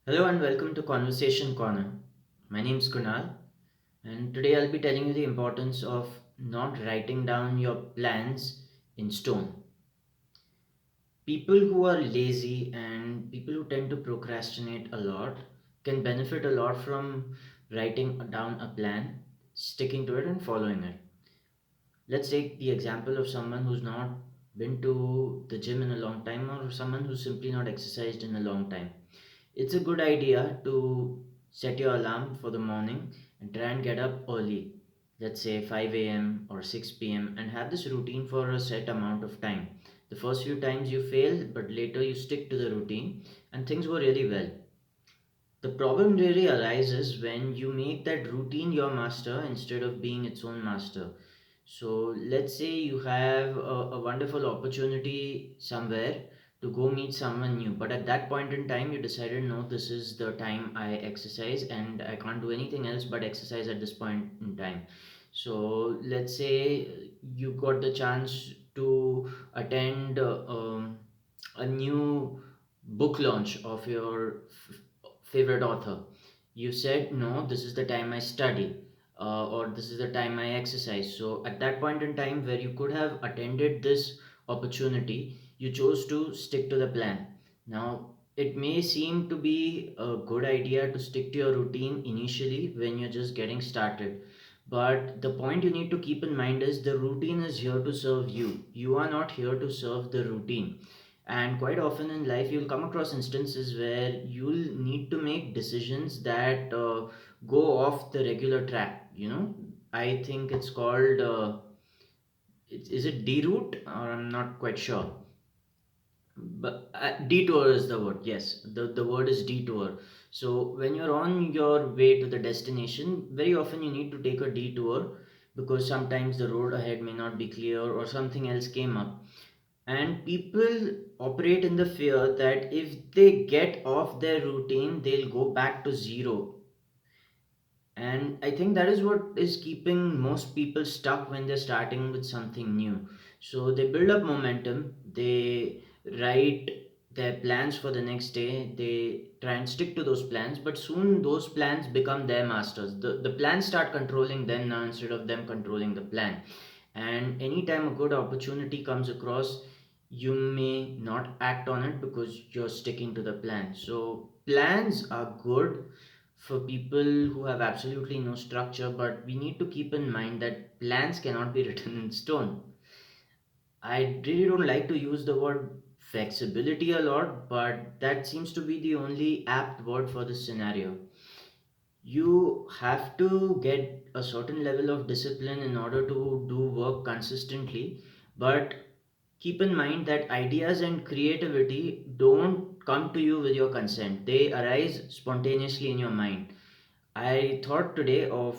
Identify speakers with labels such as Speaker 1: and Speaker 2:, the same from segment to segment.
Speaker 1: Hello and welcome to Conversation Corner. My name is Kunal, and today I'll be telling you the importance of not writing down your plans in stone. People who are lazy and people who tend to procrastinate a lot can benefit a lot from writing down a plan, sticking to it, and following it. Let's take the example of someone who's not been to the gym in a long time or someone who's simply not exercised in a long time. It's a good idea to set your alarm for the morning and try and get up early, let's say 5 a.m. or 6 p.m., and have this routine for a set amount of time. The first few times you fail, but later you stick to the routine and things go really well. The problem really arises when you make that routine your master instead of being its own master. So let's say you have a wonderful opportunity somewhere to go meet someone new, but at that point in time you decided, no, this is the time I exercise and I can't do anything else but exercise at this point in time. So let's say you got the chance to attend a new book launch of your favorite author. You said, no, this is the time I study, or this is the time I exercise. So at that point in time where you could have attended this opportunity, you chose to stick to the plan. Now, it may seem to be a good idea to stick to your routine initially when you're just getting started. But the point you need to keep in mind is the routine is here to serve you. You are not here to serve the routine. And quite often in life, you'll come across instances where you'll need to make decisions that go off the regular track. I think it's called, is it deroute? Or I'm not quite sure. But detour is the word. Yes, the word is detour. So when you're on your way to the destination, very often you need to take a detour because sometimes the road ahead may not be clear or something else came up. And people operate in the fear that if they get off their routine, they'll go back to zero. And I think that is what is keeping most people stuck when they're starting with something new. So they build up momentum, they write their plans for the next day, they try and stick to those plans, but soon those plans become their masters. The plans start controlling them now instead of them controlling the plan. And anytime a good opportunity comes across, you may not act on it because you're sticking to the plan. So plans are good for people who have absolutely no structure, but we need to keep in mind that plans cannot be written in stone. I really don't like to use the word flexibility a lot, but that seems to be the only apt word for this scenario. You have to get a certain level of discipline in order to do work consistently, but keep in mind that ideas and creativity don't come to you with your consent, they arise spontaneously in your mind. I thought today of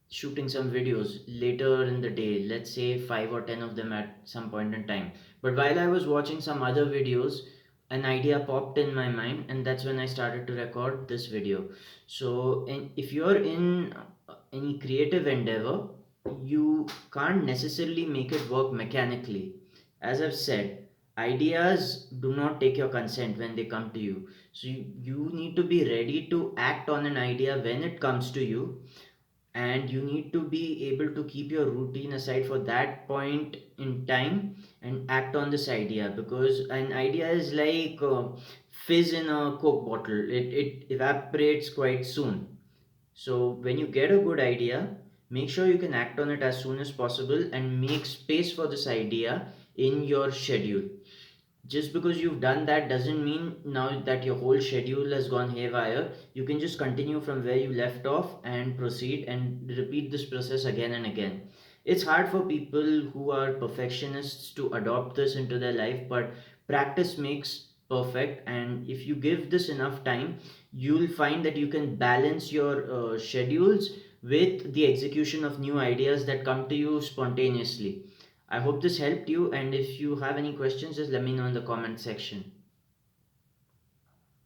Speaker 1: shooting some videos later in the day, let's say 5 or 10 of them at some point in time. But while I was watching some other videos, an idea popped in my mind, and that's when I started to record this video. So, if you're in any creative endeavor, you can't necessarily make it work mechanically. As I've said, ideas do not take your consent when they come to you. So, you need to be ready to act on an idea when it comes to you, and you need to be able to keep your routine aside for that point in time and act on this idea, because an idea is like fizz in a coke bottle. It evaporates quite soon. So when you get a good idea, make sure you can act on it as soon as possible and make space for this idea in your schedule. Just because you've done that doesn't mean now that your whole schedule has gone haywire. You can just continue from where you left off and proceed and repeat this process again and again. It's hard for people who are perfectionists to adopt this into their life, but practice makes perfect, and if you give this enough time, you'll find that you can balance your schedules with the execution of new ideas that come to you spontaneously. I hope this helped you, and if you have any questions, just let me know in the comment section.